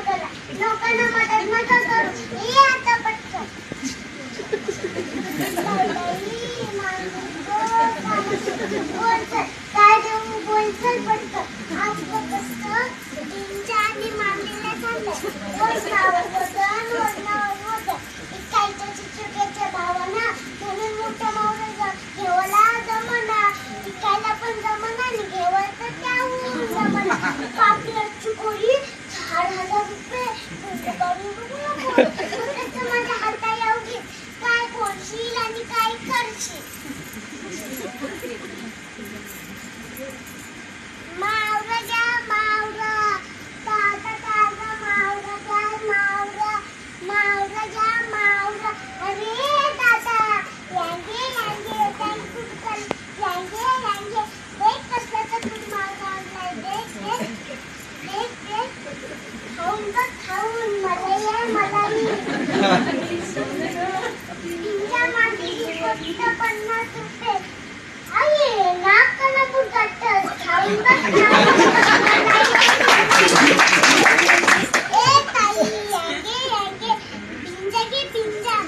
करा, लोकांना मदत नका करू. ये आता पटकन. काय देऊ बोलचल पटकन. आज कसं तीनच्या आणि मामीला चाललंय. रोज नावं वजन वजनावर इकायच्या चिचुक्याच्या भावाना म्हणून मोठ्या मावळ्या घेवायला जमना, इकायला पण जमना आणि घेवायला तर त्याहून जमना. पापलाची कोळी 4,000 रुपये काढून बघू नको. त्याचं माझ्या हाता एवढी काय बोलशील आणि काय करशील. मावरा घ्या मावरा, ताजा ताजा मावरा घ्या मावरा, मावरा घ्या मावरा. अरे दादा यांगे यांगे काही खूप कर यांगे यांगे. देख कसला तर खूप मावरा आणलाय. देख देख देख देख. खाऊन बघ खाऊन. मला ये मला ये. तुमच्या मागची फक्त 50 रुपये. अये नाक काना बुडतात. खाऊन बघ खाऊन. ए ताई यांगे यांगे. पिंजा घे पिंजा.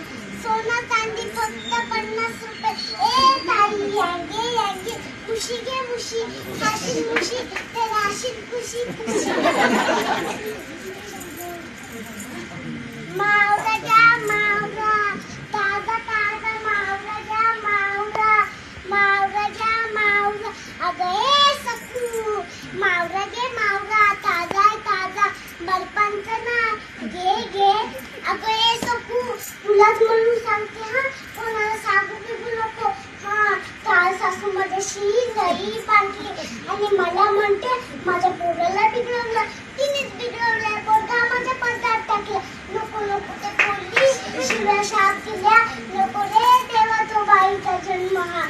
सोना चांदी फक्त 50 रुपये. ए ताई यांगे यांगे. मुशी घे मुशी. खाशील मुशी तर राशील खुशी खुशी. मावरा घ्या मावरा, ताजा ताजा मावरा घ्या मावरा, मावरा घ्या मावरा. अगं ए सकू मावरा घे मावरा, ताजा आहे ताजा बर्फांचं ना. घे घे. अगं ए सकू तुलाच म्हणून सांगते हा, कोणाला सांगू बिगू नको. हा काल सासू माझ्याशी लई बांधली आणि मला म्हणते माझ्या पोराला बिघडवलं. तिनेच बिघडवलंय. पोरगा माझ्या पदरात टाकलं. नको नको ते बोलली. शिव्या शाप केल्या. नको रे देवा तो बाईचा जन्म हा.